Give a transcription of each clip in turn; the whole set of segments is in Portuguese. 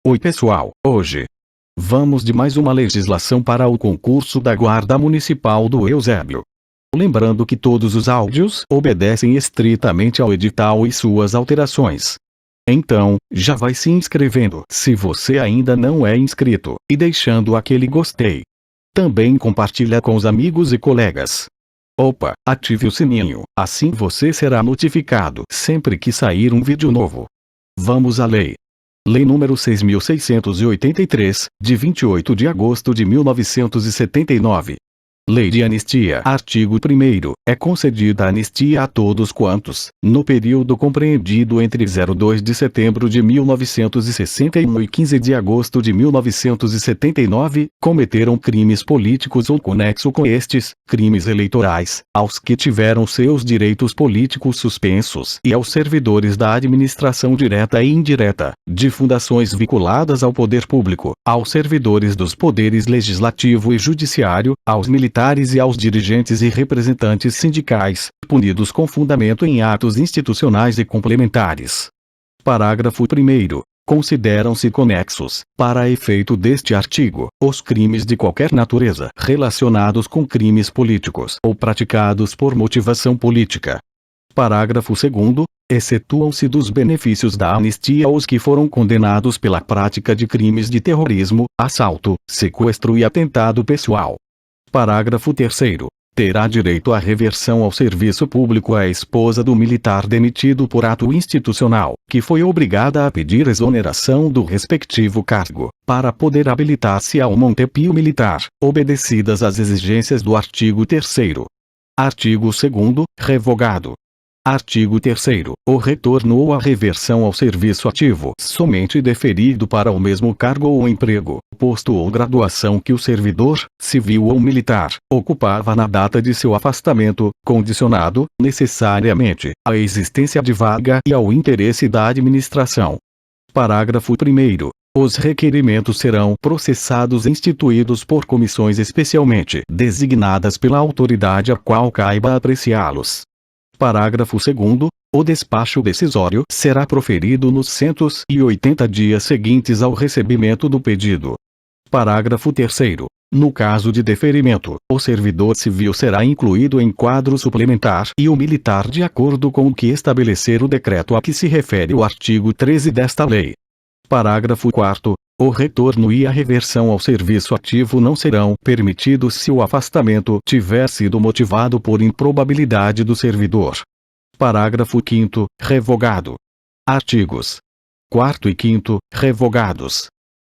Oi pessoal, hoje vamos de mais uma legislação para o concurso da Guarda Municipal do Eusébio. Lembrando que todos os áudios obedecem estritamente ao edital e suas alterações. Então, já vai se inscrevendo se você ainda não é inscrito, e deixando aquele gostei. Também compartilha com os amigos e colegas. Opa, ative o sininho, assim você será notificado sempre que sair um vídeo novo. Vamos à lei. Lei número 6.683, de 28 de agosto de 1979. Lei de Anistia. Artigo 1º. É concedida anistia a todos quantos, no período compreendido entre 2 de setembro de 1961 e 15 de agosto de 1979, cometeram crimes políticos ou conexo com estes, crimes eleitorais, aos que tiveram seus direitos políticos suspensos e aos servidores da administração direta e indireta, de fundações vinculadas ao poder público, aos servidores dos poderes legislativo e judiciário, aos militares e aos dirigentes e representantes sindicais, punidos com fundamento em atos institucionais e complementares. Parágrafo 1º. Consideram-se conexos, para efeito deste artigo, os crimes de qualquer natureza relacionados com crimes políticos ou praticados por motivação política. Parágrafo 2º. Excetuam-se dos benefícios da anistia os que foram condenados pela prática de crimes de terrorismo, assalto, sequestro e atentado pessoal. Parágrafo 3º. Terá direito à reversão ao serviço público a esposa do militar demitido por ato institucional, que foi obrigada a pedir exoneração do respectivo cargo, para poder habilitar-se ao montepio militar, obedecidas as exigências do artigo 3º. Artigo 2º. Revogado. Artigo 3º. O retorno ou a reversão ao serviço ativo somente deferido para o mesmo cargo ou emprego, posto ou graduação que o servidor, civil ou militar, ocupava na data de seu afastamento, condicionado, necessariamente, à existência de vaga e ao interesse da administração. Parágrafo 1º. Os requerimentos serão processados e instituídos por comissões especialmente designadas pela autoridade a qual caiba apreciá-los. Parágrafo 2º. O despacho decisório será proferido nos 180 dias seguintes ao recebimento do pedido. Parágrafo 3º. No caso de deferimento, o servidor civil será incluído em quadro suplementar e o militar de acordo com o que estabelecer o decreto a que se refere o artigo 13 desta lei. Parágrafo 4º. O retorno e a reversão ao serviço ativo não serão permitidos se o afastamento tiver sido motivado por improbabilidade do servidor. Parágrafo 5º. Revogado. Artigos 4º e 5º, revogados.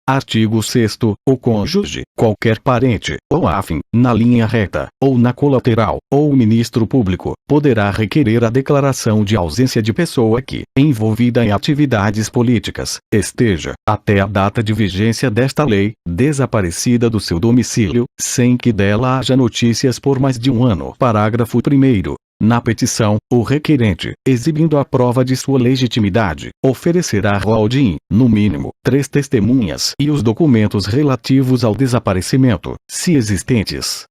Artigo 6º. O cônjuge, qualquer parente, ou afim, na linha reta, ou na colateral, ou o ministro público, poderá requerer a declaração de ausência de pessoa que, envolvida em atividades políticas, esteja, até a data de vigência desta lei, desaparecida do seu domicílio, sem que dela haja notícias por mais de um ano. Parágrafo 1º. Na petição, o requerente, exibindo a prova de sua legitimidade, oferecerá holding, no mínimo, 3 testemunhas e os documentos relativos ao desaparecimento, se existentes.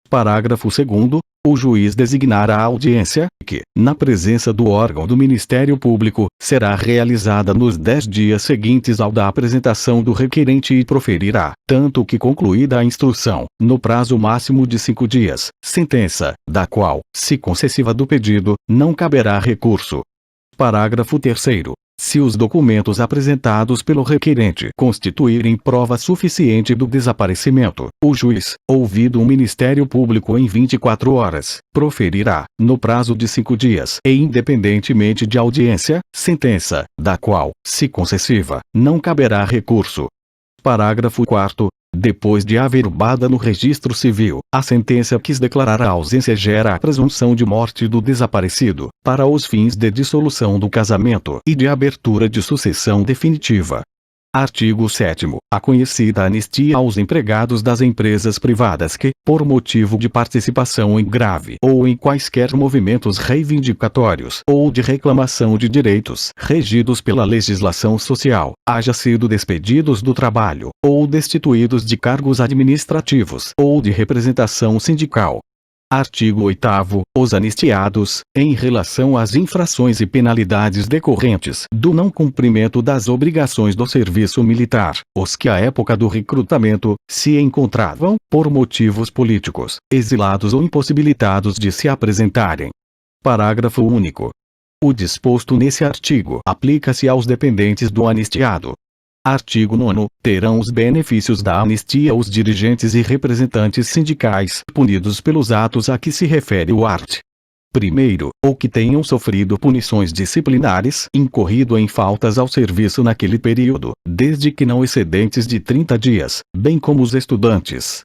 Parágrafo 2º. O juiz designará a audiência, que, na presença do órgão do Ministério Público, será realizada nos 10 dias seguintes ao da apresentação do requerente e proferirá, tanto que concluída a instrução, no prazo máximo de 5 dias, sentença, da qual, se concessiva do pedido, não caberá recurso. Parágrafo 3º. Se os documentos apresentados pelo requerente constituírem prova suficiente do desaparecimento, o juiz, ouvido o Ministério Público em 24 horas, proferirá, no prazo de 5 dias e independentemente de audiência, sentença, da qual, se concessiva, não caberá recurso. Parágrafo 4º. Depois de averbada no registro civil, a sentença que declarar a ausência gera a presunção de morte do desaparecido, para os fins de dissolução do casamento e de abertura de sucessão definitiva. Artigo 7º. A conhecida anistia aos empregados das empresas privadas que, por motivo de participação em grave ou em quaisquer movimentos reivindicatórios ou de reclamação de direitos regidos pela legislação social, haja sido despedidos do trabalho, ou destituídos de cargos administrativos ou de representação sindical. Artigo 8º. Os anistiados, em relação às infrações e penalidades decorrentes do não cumprimento das obrigações do serviço militar, os que à época do recrutamento, se encontravam, por motivos políticos, exilados ou impossibilitados de se apresentarem. Parágrafo único. O disposto nesse artigo aplica-se aos dependentes do anistiado. Artigo 9º. Terão os benefícios da anistia os dirigentes e representantes sindicais punidos pelos atos a que se refere o art. 1º, ou que tenham sofrido punições disciplinares, incorrido em faltas ao serviço naquele período, desde que não excedentes de 30 dias, bem como os estudantes.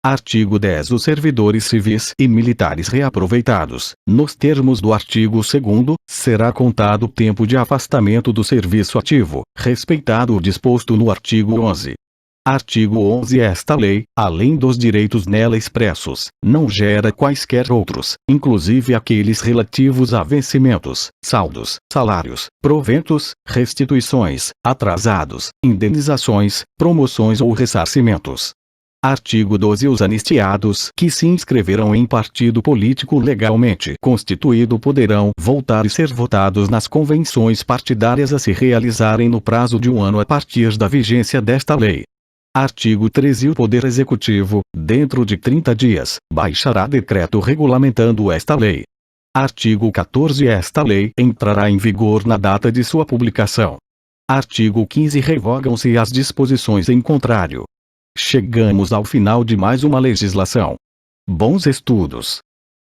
Artigo 10. Os servidores civis e militares reaproveitados, nos termos do artigo 2º, será contado o tempo de afastamento do serviço ativo, respeitado o disposto no artigo 11. Artigo 11. Esta lei, além dos direitos nela expressos, não gera quaisquer outros, inclusive aqueles relativos a vencimentos, saldos, salários, proventos, restituições, atrasados, indenizações, promoções ou ressarcimentos. Artigo 12. Os anistiados que se inscreverão em partido político legalmente constituído poderão voltar e ser votados nas convenções partidárias a se realizarem no prazo de 1 ano a partir da vigência desta lei. Artigo 13. O Poder Executivo, dentro de 30 dias, baixará decreto regulamentando esta lei. Artigo 14. Esta lei entrará em vigor na data de sua publicação. Artigo 15. Revogam-se as disposições em contrário. Chegamos ao final de mais uma legislação. Bons estudos!